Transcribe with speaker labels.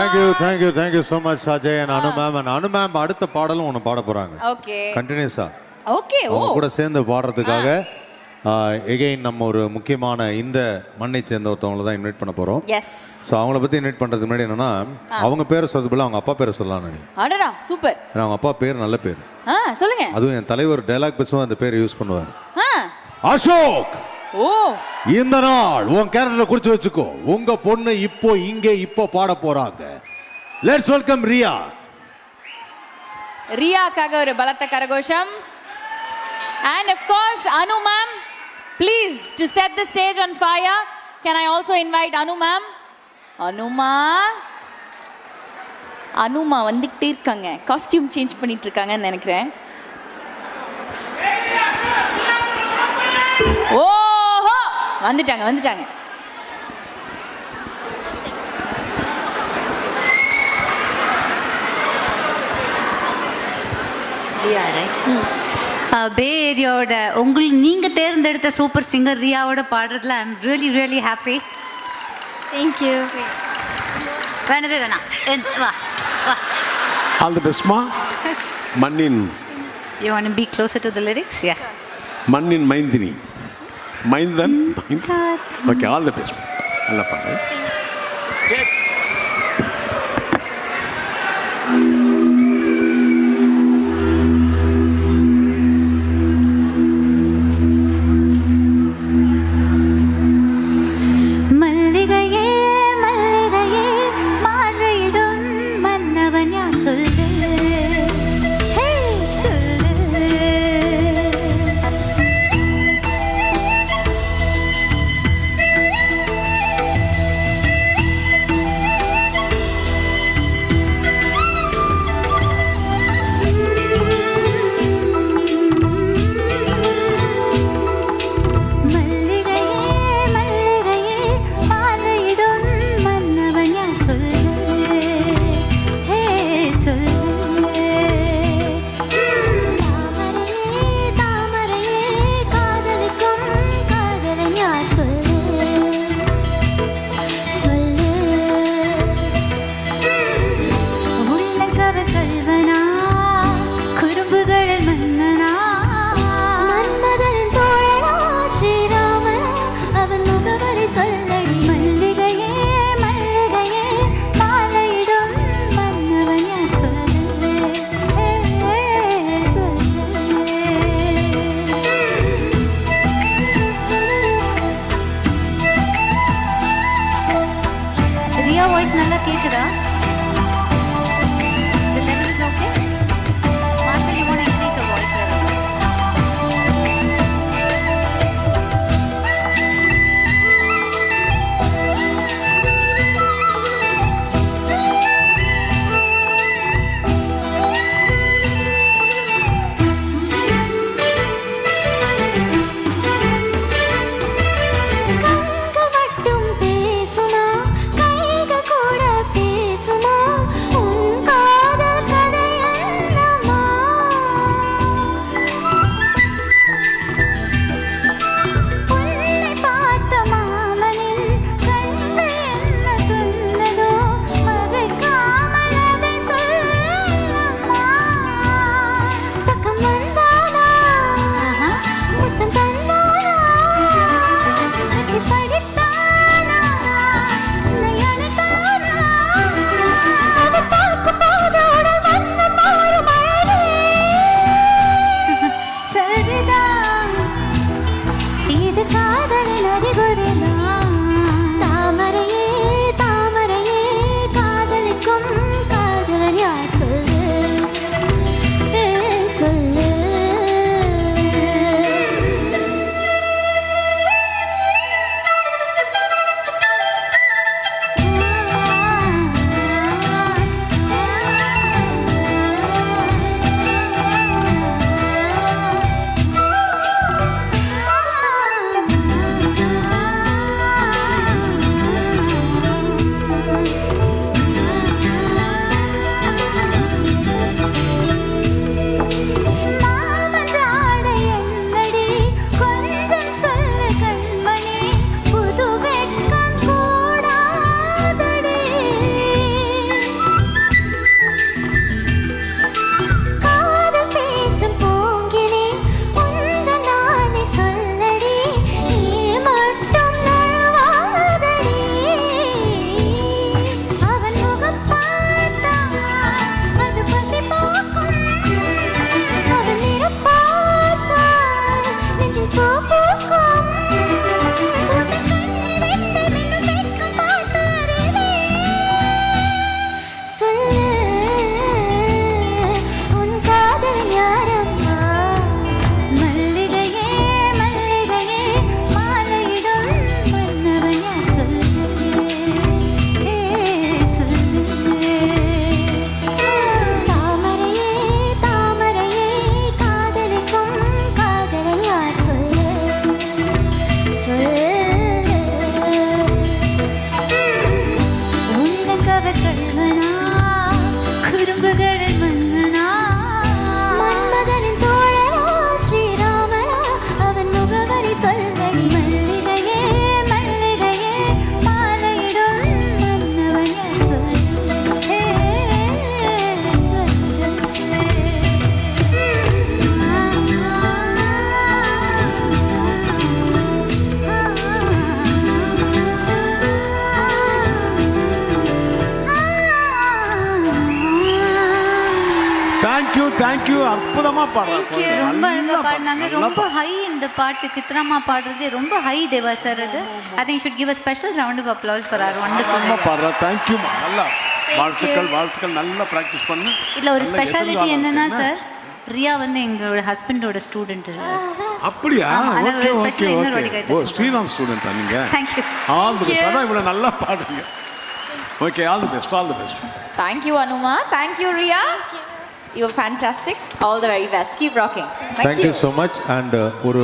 Speaker 1: Thank you so much Ajay and Anu ma'am. And Anu ma'am அடுத்த பாடலும் ஒன்னு பாட போறாங்க.
Speaker 2: Okay.
Speaker 1: கண்டினியூஸா.
Speaker 2: Okay.
Speaker 1: அவங்க கூட சேர்ந்து பாடுறதுக்காக எகைன் நம்ம ஒரு முக்கியமான இந்த மண்ணை சேர்ந்த ஒருத்தவங்களை தான் இன்வைட் பண்ண போறோம்.
Speaker 2: எஸ்.
Speaker 1: ஸோ அவங்கள பத்தி இன்வைட் பண்றதுக்கு முன்னாடி என்னன்னா அவங்க பேரை சொல்றது போல அவங்க அப்பா பேரை சொல்லலாம் நீ.
Speaker 2: அடடா சூப்பர்.
Speaker 1: அவங்க அப்பா பேர் நல்ல பேர்.
Speaker 2: சொல்லுங்க.
Speaker 1: அதுவும் என் தலைவர் டயலாக் பேசும்போது அந்த பேரை யூஸ் பண்ணுவார். அசோக்.
Speaker 2: ஓ.
Speaker 1: இந்த நாள் உன் கேரக்டரை குறிச்சு வச்சுக்கோ. உங்க பொண்ணு இப்போ பாட போறாங்க. Let's welcome Riya.
Speaker 2: ரியாக்காக ஒரு பலத்த கரகோஷம். And of course Anu ma'am, please to set the stage on fire, can I also invite Anu ma'am? அனுமா வந்துட்டே இருக்காங்க. காஸ்டியூம் சேஞ்ச் பண்ணிட்டு இருக்காங்கன்னு நினைக்கிறேன். ஓஹோ வந்துட்டாங்க.
Speaker 3: ரியா ரைட். பே ஏரியாவோட நீங்க தேர்ந்தெடுத்த சூப்பர் சிங்கர் ரியாவோட பாடுறதுல I am really happy.
Speaker 4: Thank you.
Speaker 3: வேணாம் வா
Speaker 5: ஆல் தி பெஸ்ட் மா. மண்ணின்
Speaker 3: you want to be closer to the lyrics. Yeah
Speaker 5: மண்ணின் மைந்தினி மைந்தன். Okay all the best. நல்லா பாடு. தேங்க்யூ அற்புதமா பாடுறாங்க
Speaker 4: Thank you.
Speaker 3: ரொம்ப அழகா பாடினாங்க ரொம்ப ஹை இந்த பாட்டு சித்ராமா பாடுறது ரொம்ப ஹை தேவா சார் அது I think should give a special round of applause for our wonderful
Speaker 5: பாடுறா தேங்க்யூமா நல்லா வாழ்த்துக்கள் நல்லா பிராக்டிஸ் பண்ணு
Speaker 3: இதுல ஒரு
Speaker 5: நல்ல
Speaker 3: ஸ்பெஷாலிட்டி
Speaker 5: எதிர்காலம்
Speaker 3: என்னன்னா
Speaker 5: இருக்கு.
Speaker 3: சார் ரியா வந்து எங்களோட ஹஸ்பண்டோட ஸ்டூடெண்ட்
Speaker 5: அப்படியா
Speaker 3: ஆமா, அதனால
Speaker 5: ஓகே
Speaker 3: ஒரு
Speaker 5: ஓகே
Speaker 3: special இன்னொரு வாட்டி
Speaker 5: ஓகே
Speaker 3: கை
Speaker 5: ஓ ஸ்ரீராம் ஸ்டூடெண்டா நீங்க
Speaker 3: Thank you.
Speaker 5: All the best அதான் இவ்வளவு நல்லா பாடுறீங்க okay all the best
Speaker 2: Thank you, Anuma. Thank you, Ria. You're fantastic. All the very best. Keep rocking.
Speaker 1: Thank you so much and ஒரு